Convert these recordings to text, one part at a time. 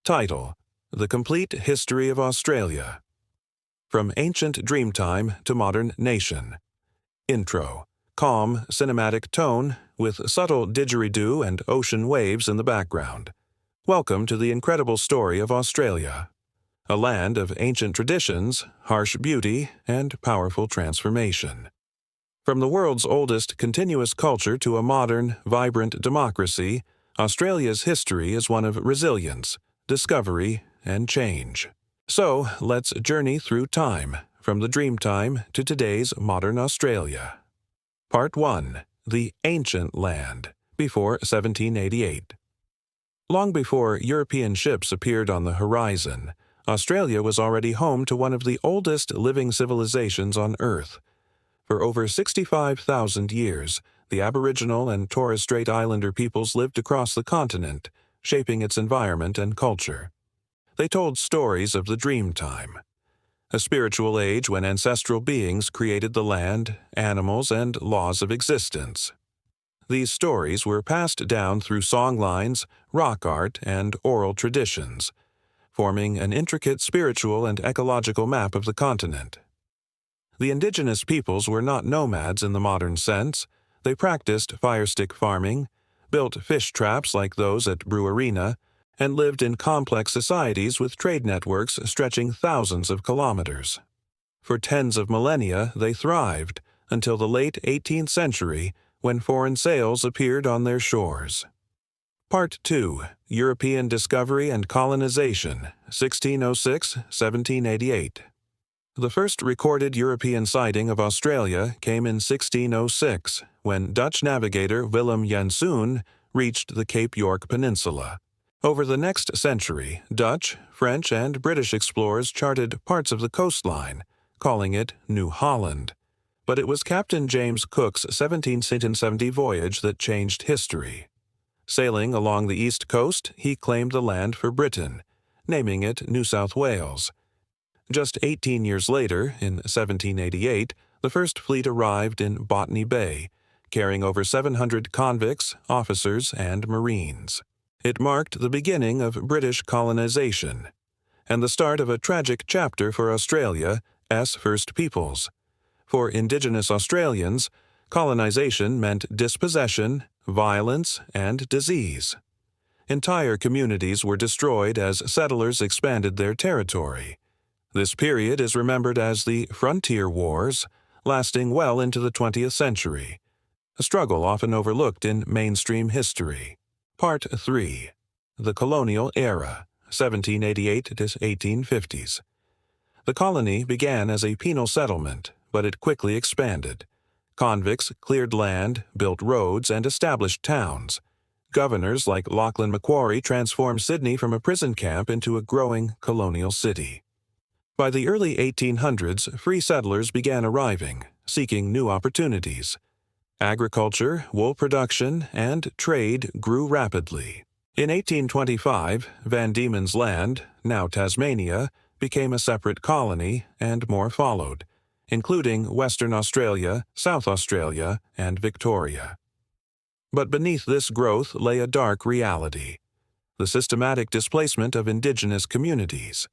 Title: The Complete History of Australia. From Ancient Dreamtime to Modern Nation. Intro: calm, cinematic tone with subtle didgeridoo and ocean waves in the background. Welcome to the incredible story of Australia, a land of ancient traditions, harsh beauty, and powerful transformation. From the world's oldest continuous culture to a modern, vibrant democracy, Australia's history is one of resilience, discovery, and change. So, let's journey through time, from the Dreamtime to today's modern Australia. Part 1. The Ancient Land, before 1788. Long before European ships appeared on the horizon, Australia was already home to one of the oldest living civilizations on Earth. For over 65,000 years, the Aboriginal and Torres Strait Islander peoples lived across the continent, shaping its environment and culture. They told stories of the Dreamtime, a spiritual age when ancestral beings created the land, animals, and laws of existence. These stories were passed down through songlines, rock art, and oral traditions, forming an intricate spiritual and ecological map of the continent. The indigenous peoples were not nomads in the modern sense. They practiced firestick farming, built fish traps like those at Brewarina, and lived in complex societies with trade networks stretching thousands of kilometers. For tens of millennia, they thrived, until the late 18th century, when foreign sails appeared on their shores. Part 2. European Discovery and Colonization, 1606–1788. The first recorded European sighting of Australia came in 1606, when Dutch navigator Willem Janszoon reached the Cape York Peninsula. Over the next century, Dutch, French, and British explorers charted parts of the coastline, calling it New Holland. But it was Captain James Cook's 1770 voyage that changed history. Sailing along the east coast, he claimed the land for Britain, naming it New South Wales. Just 18 years later, in 1788, the first fleet arrived in Botany Bay, carrying over 700 convicts, officers, and marines. It marked the beginning of British colonization, and the start of a tragic chapter for Australia's First Peoples. For Indigenous Australians, colonization meant dispossession, violence, and disease. Entire communities were destroyed as settlers expanded their territory. This period is remembered as the Frontier Wars, lasting well into the 20th century, a struggle often overlooked in mainstream history. Part 3. The Colonial Era, 1788 to 1850s. The colony began as a penal settlement, but it quickly expanded. Convicts cleared land, built roads, and established towns. Governors like Lachlan Macquarie transformed Sydney from a prison camp into a growing colonial city. By the early 1800s, free settlers began arriving, seeking new opportunities. Agriculture, wool production, and trade grew rapidly. In 1825, Van Diemen's Land, now Tasmania, became a separate colony, and more followed, including Western Australia, South Australia, and Victoria. But beneath this growth lay a dark reality: the systematic displacement of indigenous communities.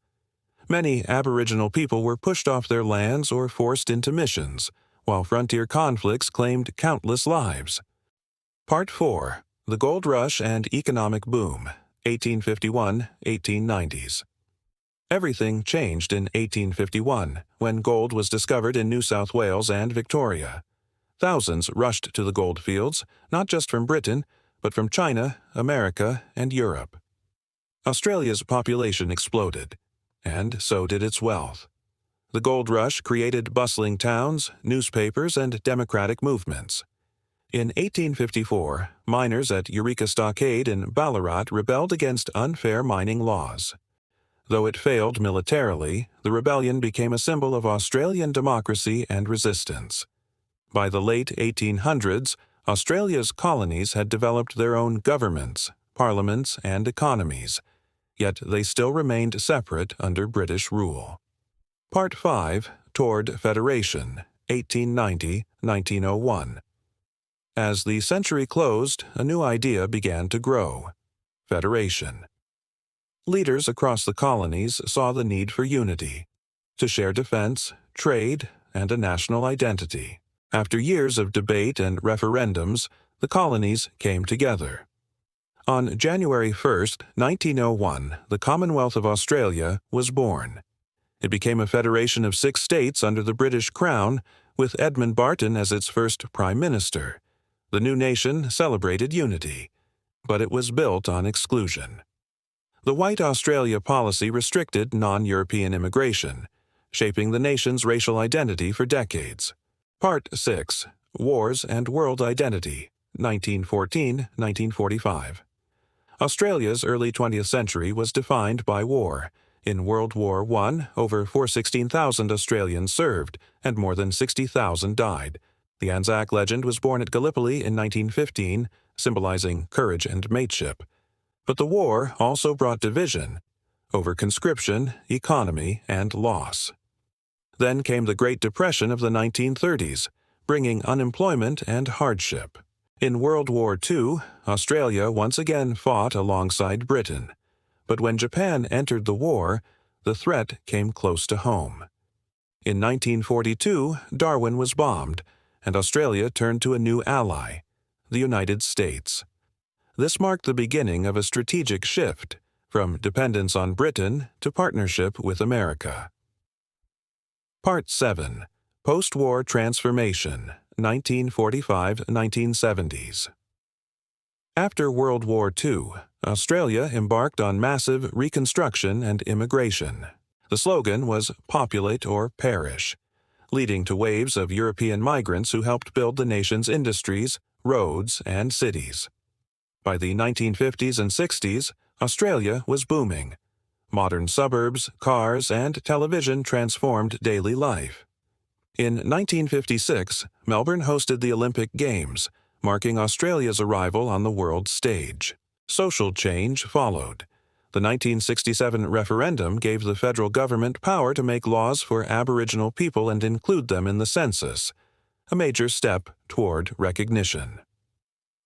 Many Aboriginal people were pushed off their lands or forced into missions, while frontier conflicts claimed countless lives. Part 4. The Gold Rush and Economic Boom, 1851–1890s. Everything changed in 1851, when gold was discovered in New South Wales and Victoria. Thousands rushed to the gold fields, not just from Britain, but from China, America, and Europe. Australia's population exploded, and so did its wealth. The gold rush created bustling towns, newspapers, and democratic movements. In 1854, miners at Eureka Stockade in Ballarat rebelled against unfair mining laws. Though it failed militarily, the rebellion became a symbol of Australian democracy and resistance. By the late 1800s, Australia's colonies had developed their own governments, parliaments, and economies, yet they still remained separate under British rule. Part 5. Toward Federation, 1890–1901. As the century closed, a new idea began to grow: federation. leaders across the colonies saw the need for unity, to share defense, trade, and a national identity. After years of debate and referendums, the colonies came together. On January 1, 1901, the Commonwealth of Australia was born. It became a federation of 6 states under the British Crown, with Edmund Barton as its first Prime Minister. The new nation celebrated unity, but it was built on exclusion. The White Australia policy restricted non-European immigration, shaping the nation's racial identity for decades. Part 6. Wars and World Identity, 1914–1945. Australia's early 20th century was defined by war. In World War I, over 416,000 Australians served, and more than 60,000 died. The Anzac legend was born at Gallipoli in 1915, symbolizing courage and mateship. But the war also brought division over conscription, economy, and loss. Then came the Great Depression of the 1930s, bringing unemployment and hardship. In World War II, Australia once again fought alongside Britain. But when Japan entered the war, the threat came close to home. In 1942, Darwin was bombed, and Australia turned to a new ally, the United States. This marked the beginning of a strategic shift, from dependence on Britain to partnership with America. Part 7. Postwar Transformation, 1945–1970s. After World War II, Australia embarked on massive reconstruction and immigration. The slogan was "Populate or Perish," leading to waves of European migrants who helped build the nation's industries, roads, and cities. By the 1950s and 60s, Australia was booming. Modern suburbs, cars, and television transformed daily life. In 1956, Melbourne hosted the Olympic Games, marking Australia's arrival on the world stage. Social change followed. The 1967 referendum gave the federal government power to make laws for Aboriginal people and include them in the census, a major step toward recognition.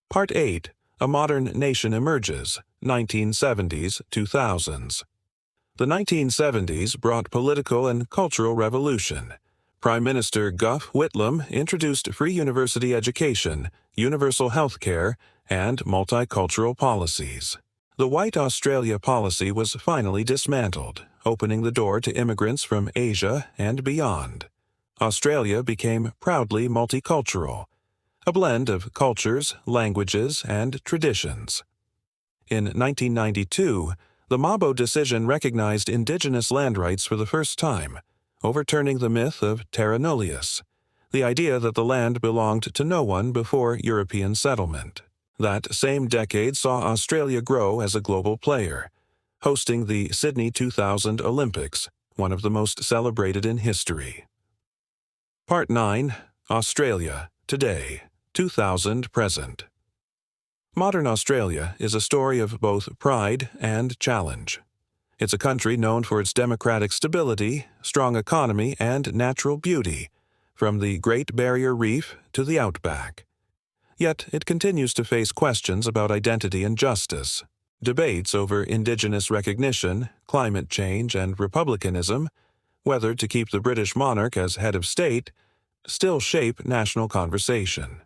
Part 8. A Modern Nation Emerges, 1970s–2000s. The 1970s brought political and cultural revolution. Prime Minister Gough Whitlam introduced free university education, universal health care, and multicultural policies. The White Australia policy was finally dismantled, opening the door to immigrants from Asia and beyond. Australia became proudly multicultural, a blend of cultures, languages, and traditions. In 1992, the Mabo decision recognized Indigenous land rights for the first time, overturning the myth of terra nullius, the idea that the land belonged to no one before European settlement. That same decade saw Australia grow as a global player, hosting the Sydney 2000 Olympics, one of the most celebrated in history. Part 9. Australia, Today, 2000–present. Modern Australia is a story of both pride and challenge. It's a country known for its democratic stability, strong economy, and natural beauty, from the Great Barrier Reef to the Outback. Yet it continues to face questions about identity and justice. Debates over Indigenous recognition, climate change, and republicanism, whether to keep the British monarch as head of state, still shape national conversation.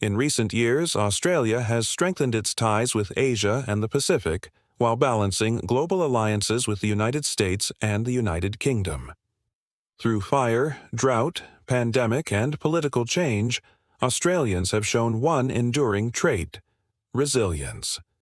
In recent years, Australia has strengthened its ties with Asia and the Pacific while balancing global alliances with the United States and the United Kingdom. Through fire, drought, pandemic, and political change, Australians have shown one enduring trait: resilience.